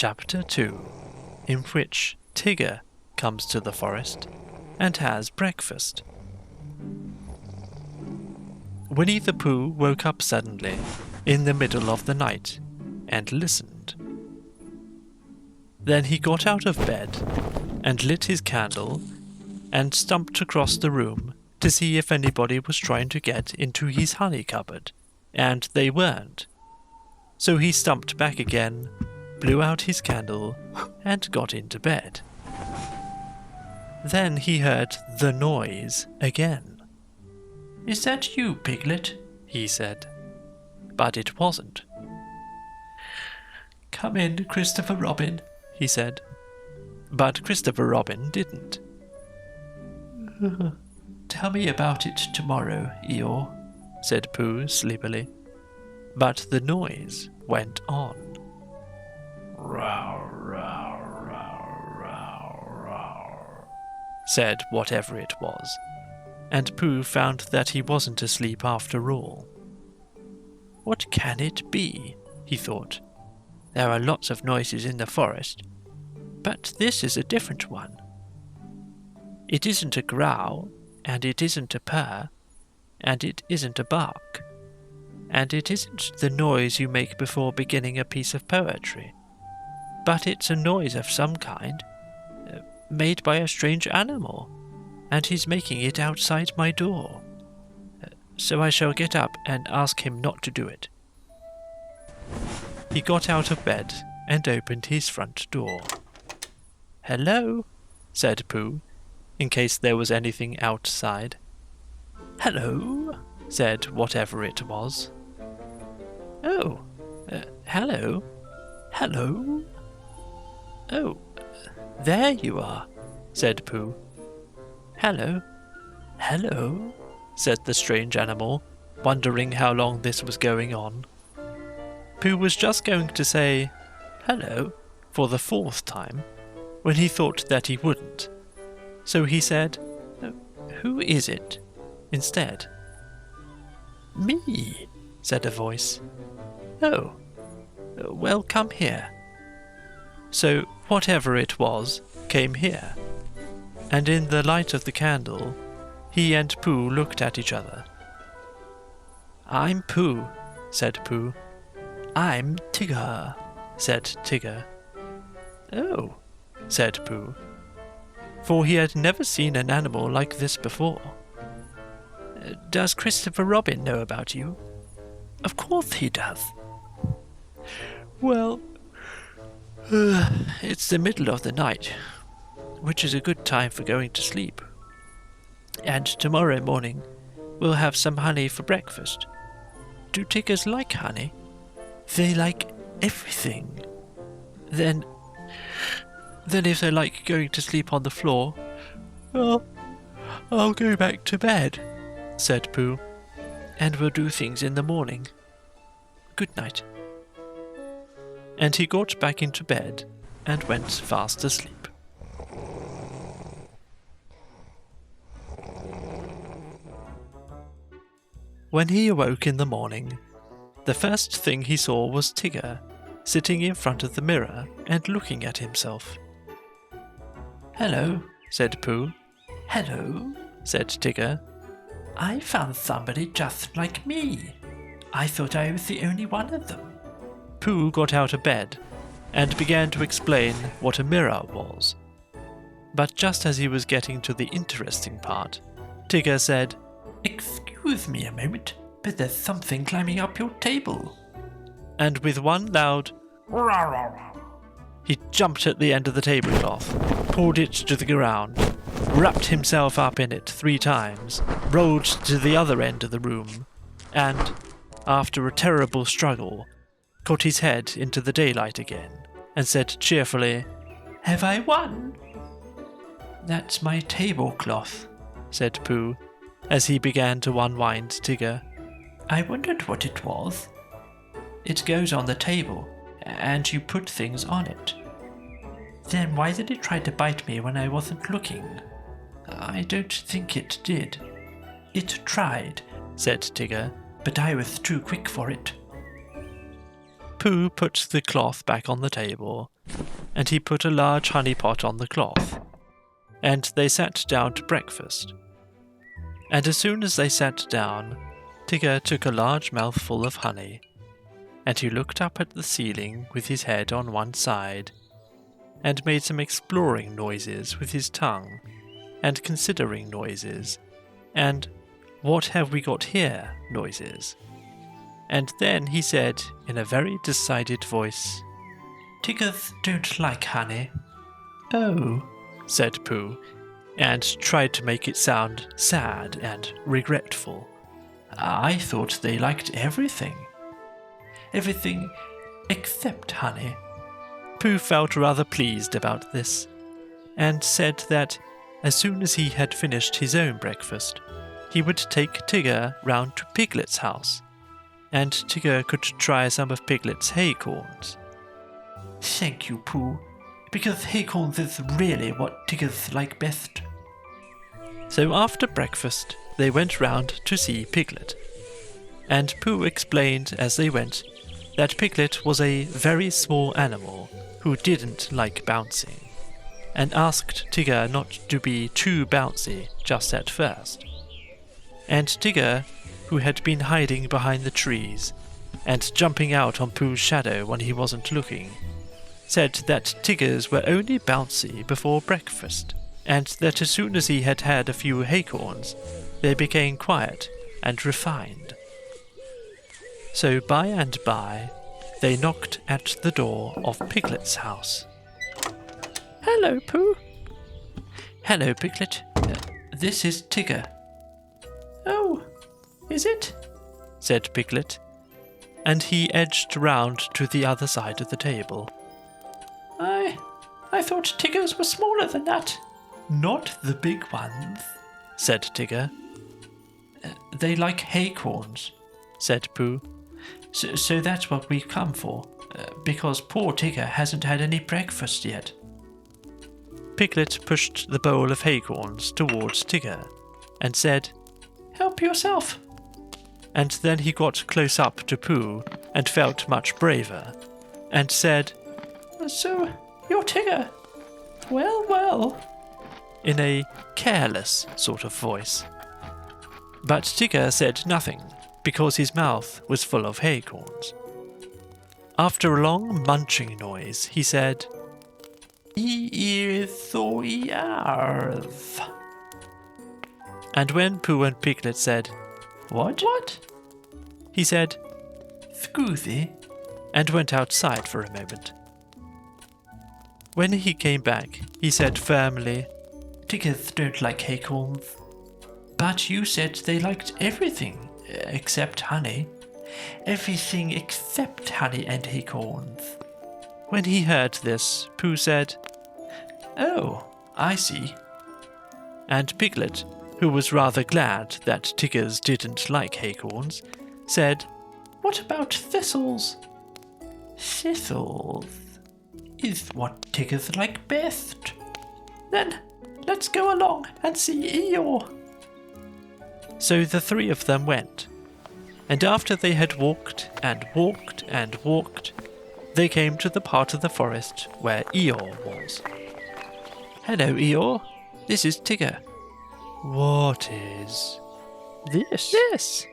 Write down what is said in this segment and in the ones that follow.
Chapter 2, in which Tigger comes to the forest and has breakfast. Winnie the Pooh woke up suddenly in the middle of the night and listened. Then he got out of bed and lit his candle and stumped across the room to see if anybody was trying to get into his honey cupboard, and they weren't. So he stumped back again, blew out his candle, and got into bed. Then he heard the noise again. "Is that you, Piglet?" he said. But it wasn't. "Come in, Christopher Robin," he said. But Christopher Robin didn't. "Tell me about it tomorrow, Eeyore," said Pooh sleepily. But the noise went on. "Row, row, row, row, row," said whatever it was, and Pooh found that he wasn't asleep after all. "What can it be?" he thought. "There are lots of noises in the forest, but this is a different one. It isn't a growl, and it isn't a purr, and it isn't a bark, and it isn't the noise you make before beginning a piece of poetry, but it's a noise of some kind, made by a strange animal, and he's making it outside my door. So I shall get up and ask him not to do it." He got out of bed and opened his front door. "Hello," said Pooh, in case there was anything outside. "Hello," said whatever it was. "Oh, hello, hello. Oh, there you are," said Pooh. "Hello, hello," said the strange animal, wondering how long this was going on. Pooh was just going to say, "hello," for the fourth time, when he thought that he wouldn't. So he said, "Who is it?" instead. "Me," said a voice. "Oh, well, come here." So whatever it was came here, and in the light of the candle, he and Pooh looked at each other. "I'm Pooh," said Pooh. "I'm Tigger," said Tigger. "Oh," said Pooh, for he had never seen an animal like this before. "Does Christopher Robin know about you?" "Of course he does." "Well, it's the middle of the night, which is a good time for going to sleep. And tomorrow morning we'll have some honey for breakfast. Do Tiggers like honey?" "They like everything." Then if they like going to sleep on the floor, well, I'll go back to bed," said Pooh, "and we'll do things in the morning. Good night." And he got back into bed and went fast asleep. When he awoke in the morning, the first thing he saw was Tigger, sitting in front of the mirror and looking at himself. "Hello," said Pooh. "Hello," said Tigger. "I found somebody just like me. I thought I was the only one of them." Pooh got out of bed and began to explain what a mirror was. But just as he was getting to the interesting part, Tigger said, "Excuse me a moment, but there's something climbing up your table." And with one loud he jumped at the end of the tablecloth, pulled it to the ground, wrapped himself up in it 3 times, rolled to the other end of the room, and, after a terrible struggle, got his head into the daylight again, and said cheerfully, "Have I won?" "That's my tablecloth," said Pooh, as he began to unwind Tigger. "I wondered what it was." "It goes on the table, and you put things on it." "Then why did it try to bite me when I wasn't looking?" "I don't think it did." "It tried," said Tigger, "but I was too quick for it." Pooh put the cloth back on the table and he put a large honey pot on the cloth, and they sat down to breakfast. And as soon as they sat down, Tigger took a large mouthful of honey, and he looked up at the ceiling with his head on one side, and made some exploring noises with his tongue, and considering noises, and "What have we got here?" noises. And then he said in a very decided voice, "Tiggers don't like honey." "Oh," said Pooh, and tried to make it sound sad and regretful. "I thought they liked everything. Everything except honey." Pooh felt rather pleased about this, and said that as soon as he had finished his own breakfast, he would take Tigger round to Piglet's house, and Tigger could try some of Piglet's haycorns. "Thank you, Pooh, because haycorns is really what Tiggers like best." So after breakfast, they went round to see Piglet, and Pooh explained as they went that Piglet was a very small animal who didn't like bouncing, and asked Tigger not to be too bouncy just at first. And Tigger, who had been hiding behind the trees and jumping out on Pooh's shadow when he wasn't looking, said that Tiggers were only bouncy before breakfast, and that as soon as he had had a few acorns, they became quiet and refined. So by and by, they knocked at the door of Piglet's house. "Hello, Pooh." "Hello, Piglet. This is Tigger." "Oh, is it?" said Piglet, and he edged round to the other side of the table. I thought Tiggers were smaller than that." "Not the big ones," said Tigger. "They like acorns," said Pooh. So that's what we've come for, because poor Tigger hasn't had any breakfast yet." Piglet pushed the bowl of acorns towards Tigger and said, "Help yourself." And then he got close up to Pooh and felt much braver, and said, "So, you're Tigger? Well, well," in a careless sort of voice. But Tigger said nothing, because his mouth was full of acorns. After a long munching noise, he said, "Ears." And when Pooh and Piglet said, What? He said, "Scusi," and went outside for a moment. When he came back, he said firmly, "Tiggers don't like acorns." "But you said they liked everything except honey." "Everything except honey and acorns." When he heard this, Pooh said, "Oh, I see." And Piglet, who was rather glad that Tiggers didn't like acorns, said, "What about thistles?" "Thistles is what Tiggers like best." "Then let's go along and see Eeyore." So the three of them went, and after they had walked and walked and walked, they came to the part of the forest where Eeyore was. "Hello, Eeyore. This is Tigger." "What is this?" "This."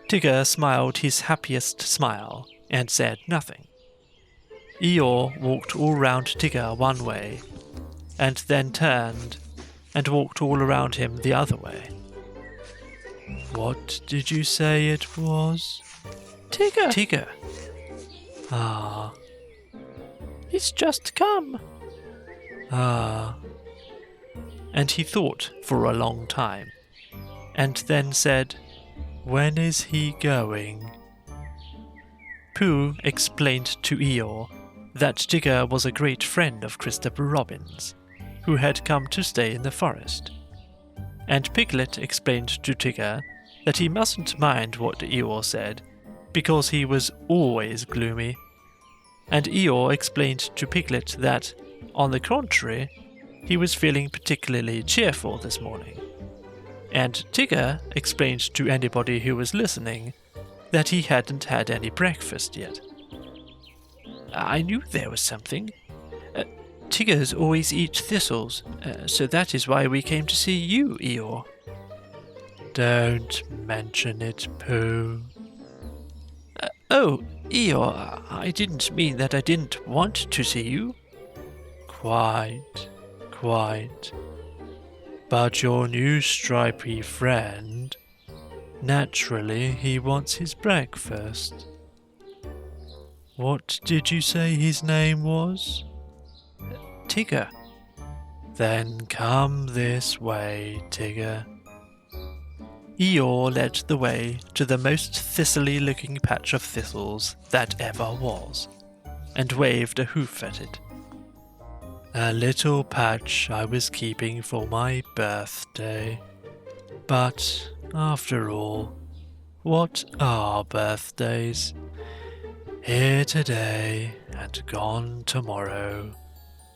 Tigger smiled his happiest smile and said nothing. Eeyore walked all round Tigger one way, and then turned and walked all around him the other way. "What did you say it was?" "Tigger." "Tigger. Ah. He's just come." "Ah." And he thought for a long time, and then said, "When is he going?" Pooh explained to Eeyore that Tigger was a great friend of Christopher Robin's, who had come to stay in the forest. And Piglet explained to Tigger that he mustn't mind what Eeyore said, because he was always gloomy. And Eeyore explained to Piglet that, on the contrary, he was feeling particularly cheerful this morning. And Tigger explained to anybody who was listening that he hadn't had any breakfast yet. "I knew there was something. Tiggers always eat thistles, so that is why we came to see you, Eeyore. Don't mention it, Pooh. Oh, Eeyore, I didn't mean that I didn't want to see you. Quite. But your new stripy friend, naturally he wants his breakfast. What did you say his name was? Tigger. Then come this way, Tigger. Eeyore led the way to the most thistly-looking patch of thistles that ever was, and waved a hoof at it. A little patch I was keeping for my birthday. But, after all, what are birthdays? Here today and gone tomorrow.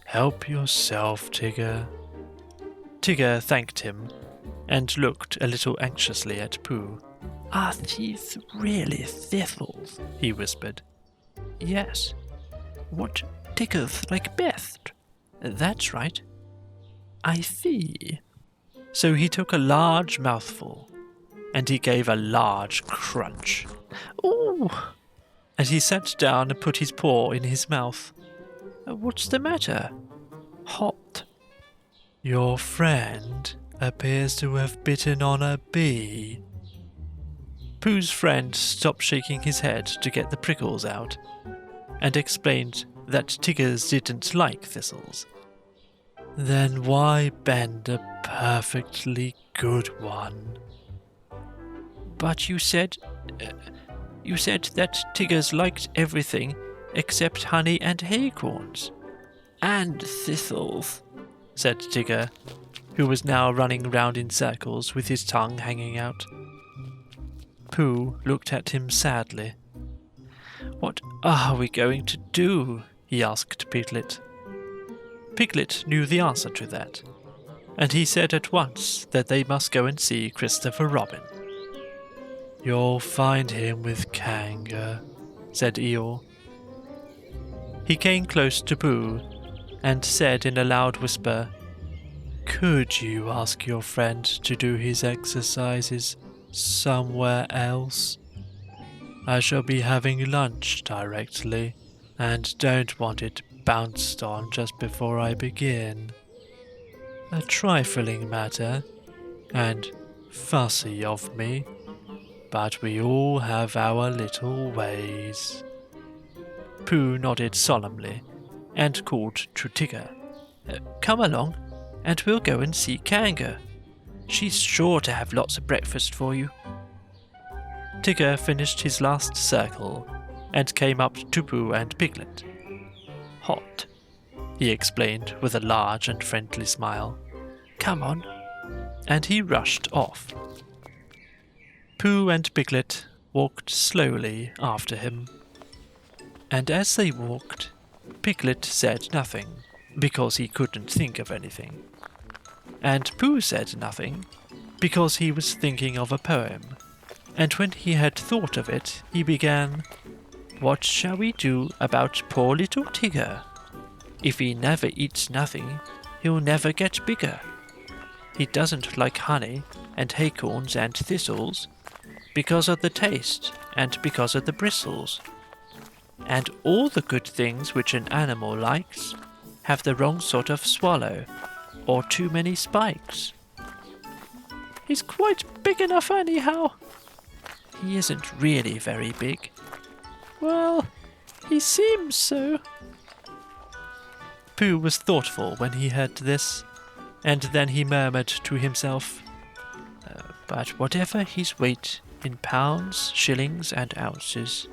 Help yourself, Tigger. Tigger thanked him and looked a little anxiously at Pooh. Are these really thistles? He whispered. Yes. What tickers like best? That's right. I see. So he took a large mouthful, and he gave a large crunch. Ooh! And he sat down and put his paw in his mouth. What's the matter? Hot. Your friend appears to have bitten on a bee. Pooh's friend stopped shaking his head to get the prickles out, and explained that Tiggers didn't like thistles. Then why bend a perfectly good one? But you said that Tiggers liked everything except honey and acorns. And thistles, said Tigger, who was now running round in circles with his tongue hanging out. Pooh looked at him sadly. What are we going to do? He asked Piglet. Piglet knew the answer to that, and he said at once that they must go and see Christopher Robin. You'll find him with Kanga, said Eeyore. He came close to Pooh and said in a loud whisper, Could you ask your friend to do his exercises somewhere else? I shall be having lunch directly, and don't want it bounced on just before I begin. A trifling matter, and fussy of me, but we all have our little ways. Pooh nodded solemnly, and called to Tigger. Come along, and we'll go and see Kanga. She's sure to have lots of breakfast for you. Tigger finished his last circle, and came up to Pooh and Piglet. Hot, he explained with a large and friendly smile. Come on. And he rushed off. Pooh and Piglet walked slowly after him. And as they walked, Piglet said nothing, because he couldn't think of anything. And Pooh said nothing, because he was thinking of a poem. And when he had thought of it, he began, What shall we do about poor little Tigger? If he never eats nothing, he'll never get bigger. He doesn't like honey and acorns and thistles, because of the taste and because of the bristles. And all the good things which an animal likes have the wrong sort of swallow, or too many spikes. He's quite big enough anyhow. He isn't really very big. Well, he seems so. Pooh was thoughtful when he heard this, and then he murmured to himself, But whatever his weight in pounds, shillings, and ounces,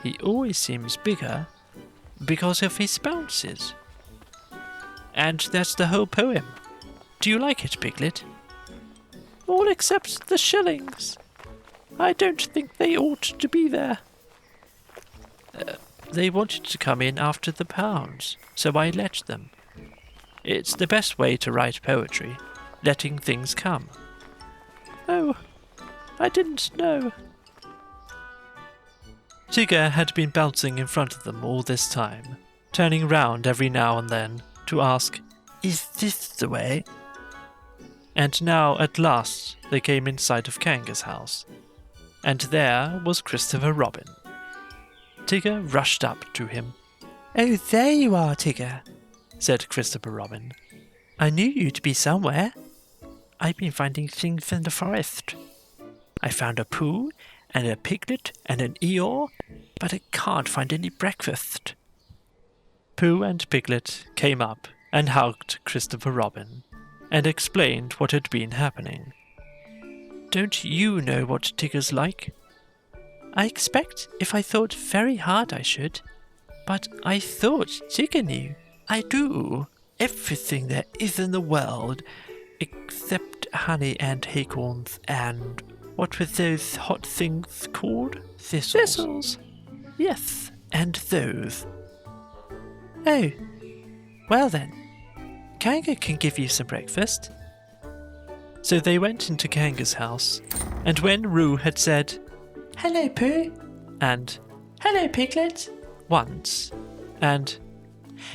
he always seems bigger because of his bounces. And that's the whole poem. Do you like it, Piglet? All except the shillings. I don't think they ought to be there. They wanted to come in after the pounds, so I let them. It's the best way to write poetry, letting things come. Oh, I didn't know. Tigger had been bouncing in front of them all this time, turning round every now and then to ask, "Is this the way?" And now at last they came in sight of Kanga's house, and there was Christopher Robin. Tigger rushed up to him. "Oh, there you are, Tigger," said Christopher Robin. "I knew you'd be somewhere. I've been finding things in the forest. I found a Pooh and a Piglet and an Eeyore, but I can't find any breakfast." Pooh and Piglet came up and hugged Christopher Robin and explained what had been happening. "Don't you know what Tigger's like?" "I expect if I thought very hard I should. But I thought Tigger knew." "I do. Everything there is in the world, except honey and acorns and... what were those hot things called? Thistles." "Thistles." "Yes, and those." "Oh, well then, Kanga can give you some breakfast." So they went into Kanga's house, and when Roo had said, "Hello, Pooh," and "Hello, Piglet," once, and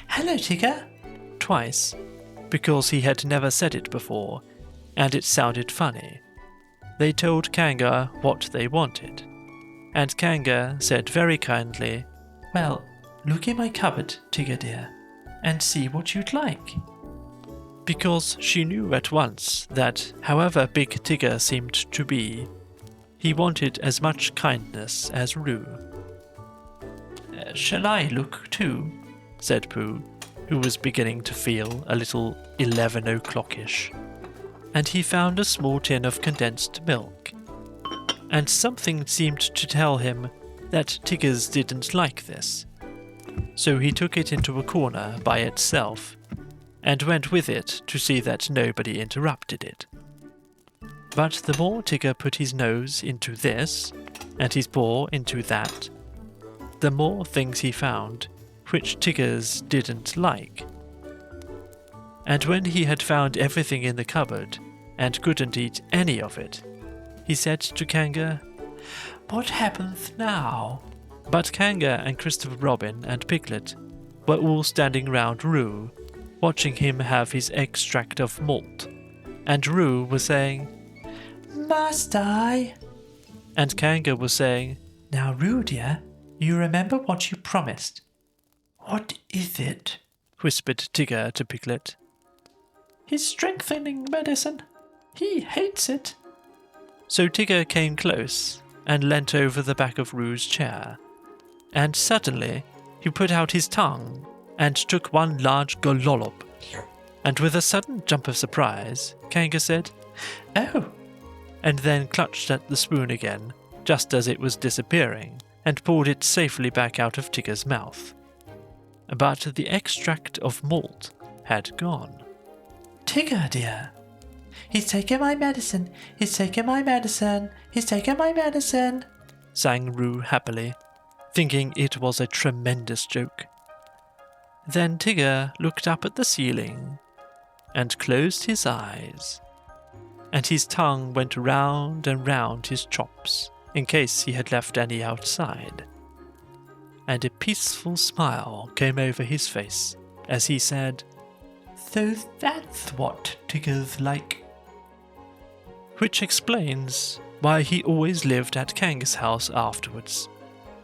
"Hello, Tigger," twice, because he had never said it before, and it sounded funny, they told Kanga what they wanted. And Kanga said very kindly, "Well, look in my cupboard, Tigger dear, and see what you'd like." Because she knew at once that, however big Tigger seemed to be, he wanted as much kindness as Roo. "Shall I look too?" said Pooh, who was beginning to feel a little 11 o'clock-ish. And he found a small tin of condensed milk. And something seemed to tell him that Tiggers didn't like this. So he took it into a corner by itself, and went with it to see that nobody interrupted it. But the more Tigger put his nose into this, and his paw into that, the more things he found which Tiggers didn't like. And when he had found everything in the cupboard, and couldn't eat any of it, he said to Kanga, "What happens now?" But Kanga and Christopher Robin and Piglet were all standing round Roo, watching him have his extract of malt, and Roo was saying, "Must I?" And Kanga was saying, "Now, Roo dear, you remember what you promised." "What is it?" whispered Tigger to Piglet. "His strengthening medicine. He hates it." So Tigger came close and leant over the back of Roo's chair, and suddenly he put out his tongue and took one large golollop. And with a sudden jump of surprise, Kanga said, "Oh," and then clutched at the spoon again, just as it was disappearing, and pulled it safely back out of Tigger's mouth. But the extract of malt had gone. "Tigger, dear, he's taken my medicine, he's taken my medicine, he's taken my medicine," sang Roo happily, thinking it was a tremendous joke. Then Tigger looked up at the ceiling and closed his eyes, and his tongue went round and round his chops in case he had left any outside. And a peaceful smile came over his face as he said, "So that's what Tigger's like." Which explains why he always lived at Kanga's house afterwards,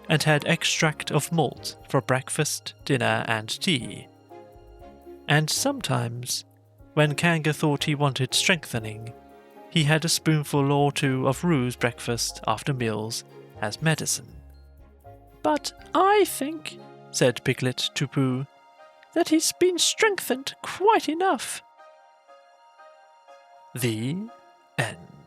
and had extract of malt for breakfast, dinner, and tea. And sometimes, when Kanga thought he wanted strengthening, he had a spoonful or two of Roo's breakfast after meals as medicine. "But I think," said Piglet to Pooh, "that he's been strengthened quite enough." The end.